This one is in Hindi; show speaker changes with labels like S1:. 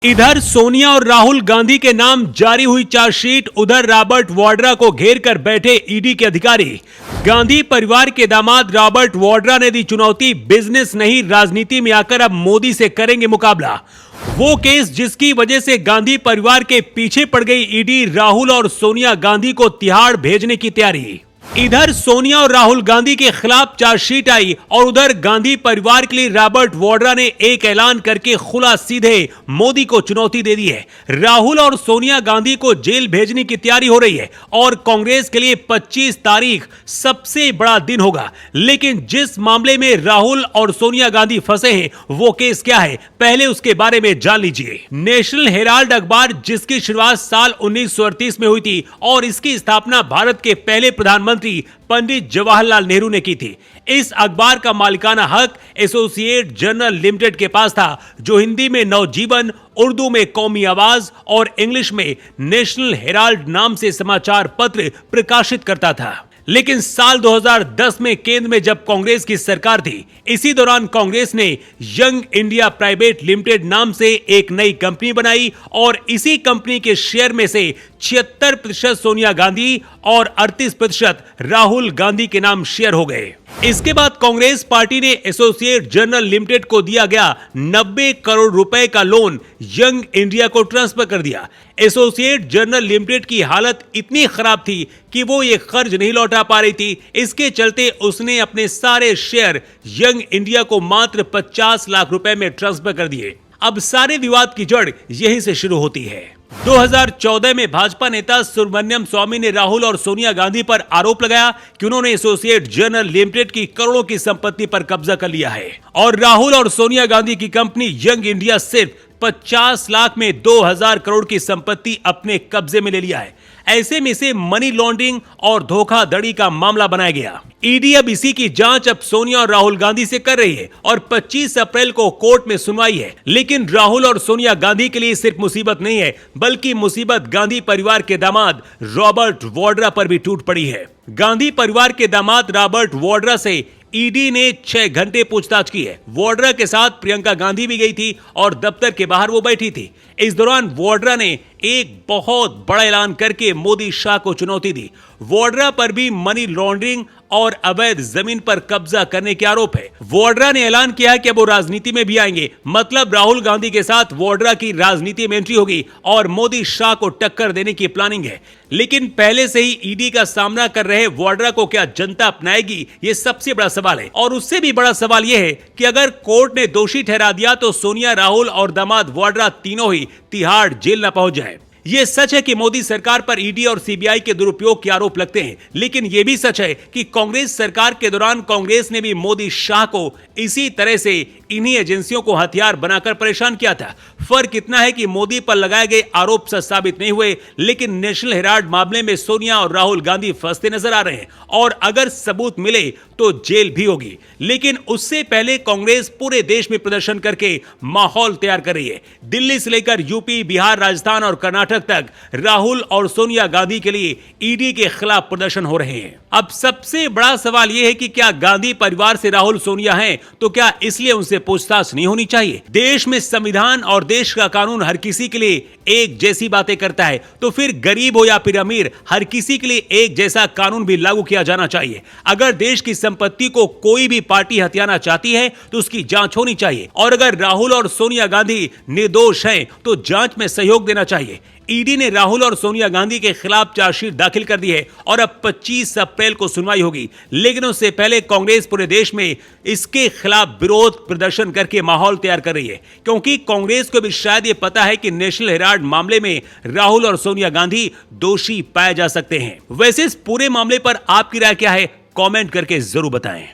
S1: इधर सोनिया और राहुल गांधी के नाम जारी हुई चार्जशीट, उधर रॉबर्ट वाड्रा को घेर कर बैठे ईडी के अधिकारी। गांधी परिवार के दामाद रॉबर्ट वाड्रा ने दी चुनौती, बिजनेस नहीं राजनीति में आकर अब मोदी से करेंगे मुकाबला। वो केस जिसकी वजह से गांधी परिवार के पीछे पड़ गई ईडी, राहुल और सोनिया गांधी को तिहाड़ भेजने की तैयारी। इधर सोनिया और राहुल गांधी के खिलाफ चार्जशीट आई और उधर गांधी परिवार के लिए रॉबर्ट वाड्रा ने एक ऐलान करके खुला सीधे मोदी को चुनौती दे दी है। राहुल और सोनिया गांधी को जेल भेजने की तैयारी हो रही है और कांग्रेस के लिए 25 तारीख सबसे बड़ा दिन होगा। लेकिन जिस मामले में राहुल और सोनिया गांधी फंसे हैं, वो केस क्या है, पहले उसके बारे में जान लीजिए। नेशनल हेराल्ड अखबार, जिसकी शुरुआत साल 1938 में हुई थी और इसकी स्थापना भारत के पहले प्रधानमंत्री पंडित जवाहरलाल नेहरू ने की थी। इस अखबार का मालिकाना हक एसोसिएट जर्नल लिमिटेड के पास था, जो हिंदी में नवजीवन, उर्दू में कौमी आवाज और इंग्लिश में नेशनल हेराल्ड नाम से समाचार पत्र प्रकाशित करता था। लेकिन साल 2010 में केंद्र में जब कांग्रेस की सरकार थी, इसी दौरान कांग्रेस ने यंग इंडिया प्राइवेट लिमिटेड नाम से एक नई कंपनी बनाई और इसी कंपनी के शेयर में से 76% सोनिया गांधी और 38% राहुल गांधी के नाम शेयर हो गए। इसके बाद कांग्रेस पार्टी ने एसोसिएट जर्नल लिमिटेड को दिया गया 90 करोड़ रुपए का लोन यंग इंडिया को ट्रांसफर कर दिया। एसोसिएट जर्नल लिमिटेड की हालत इतनी खराब थी कि वो ये कर्ज नहीं लौटा पा रही थी। इसके चलते उसने अपने सारे शेयर यंग इंडिया को मात्र 50 लाख रुपए में ट्रांसफर कर दिए। अब सारे विवाद की जड़ यहीं से शुरू होती है। 2014 में भाजपा नेता सुब्रमण्यम स्वामी ने राहुल और सोनिया गांधी पर आरोप लगाया कि उन्होंने एसोसिएट जर्नल लिमिटेड की करोड़ों की संपत्ति पर कब्जा कर लिया है और राहुल और सोनिया गांधी की कंपनी यंग इंडिया सिर्फ 50 लाख में 2000 करोड़ की संपत्ति अपने कब्जे में ले लिया है। ऐसे में इसे मनी लॉन्ड्रिंग और धोखाधड़ी का मामला बनाया गया। ईडी अब इसी की जांच अब सोनिया और राहुल गांधी से कर रही है और 25 अप्रैल को कोर्ट में सुनवाई है। लेकिन राहुल और सोनिया गांधी के लिए सिर्फ मुसीबत नहीं है, बल्कि मुसीबत गांधी परिवार के दामाद रॉबर्ट वाड्रा पर भी टूट पड़ी है। गांधी परिवार के दामाद रॉबर्ट वाड्रा से ईडी ने 6 घंटे पूछताछ की है। वाड्रा के साथ प्रियंका गांधी भी गई थी और दफ्तर के बाहर वो बैठी थी। इस दौरान वाड्रा ने एक बहुत बड़ा ऐलान करके मोदी शाह को चुनौती दी। वाड्रा पर भी मनी लॉन्ड्रिंग और अवैध जमीन पर कब्जा करने के आरोप है। वाड्रा ने ऐलान किया कि अब वो राजनीति में भी आएंगे, मतलब राहुल गांधी के साथ वाड्रा की राजनीति में एंट्री होगी और मोदी शाह को टक्कर देने की प्लानिंग है। लेकिन पहले से ही ईडी का सामना कर रहे वाड्रा को क्या जनता अपनाएगी, ये सबसे बड़ा सवाल है। और उससे भी बड़ा सवाल यह है कि अगर कोर्ट ने दोषी ठहरा दिया तो सोनिया, राहुल और दामाद वाड्रा तीनों ही तिहाड़ जेल न पहुंच जाए। यह सच है कि मोदी सरकार पर ईडी और सीबीआई के दुरुपयोग के आरोप लगते हैं, लेकिन यह भी सच है कि कांग्रेस सरकार के दौरान कांग्रेस ने भी मोदी शाह को इसी तरह से इन्हीं एजेंसियों को हथियार बनाकर परेशान किया था। फर्क इतना है कि मोदी पर लगाए गए आरोप सच साबित नहीं हुए, लेकिन नेशनल हेराल्ड मामले में सोनिया और राहुल गांधी फंसते नजर आ रहे हैं और अगर सबूत मिले तो जेल भी होगी। लेकिन उससे पहले कांग्रेस पूरे देश में प्रदर्शन करके माहौल तैयार कर रही है। दिल्ली से लेकर यूपी, बिहार, राजस्थान और कर्नाटक तक राहुल और सोनिया गांधी के लिए ईडी के खिलाफ प्रदर्शन हो रहे हैं। अब सबसे बड़ा सवाल यह है कि क्या गांधी परिवार से राहुल सोनिया हैं, तो क्या इसलिए उनसे पूछताछ नहीं होनी चाहिए? देश में संविधान और देश का कानून हर किसी के लिए एक जैसी बातें करता है, तो फिर गरीब हो या फिर अमीर, हर किसी के लिए एक जैसा कानून भी लागू किया जाना चाहिए। अगर देश की संपत्ति को कोई भी पार्टी हथियाना चाहती है तो उसकी जांच होनी चाहिए और अगर राहुल और सोनिया गांधी निर्दोष हैं तो जांच में सहयोग देना चाहिए। ईडी ने राहुल और सोनिया गांधी के खिलाफ चार्जशीट दाखिल कर दी है और अब 25 अप्रैल को सुनवाई होगी। लेकिन उससे पहले कांग्रेस पूरे देश में इसके खिलाफ विरोध प्रदर्शन करके माहौल तैयार कर रही है, क्योंकि कांग्रेस को भी शायद ये पता है कि नेशनल हेराल्ड मामले में राहुल और सोनिया गांधी दोषी पाए जा सकते हैं। वैसे इस पूरे मामले पर आपकी राय क्या है, कमेंट करके जरूर बताएं।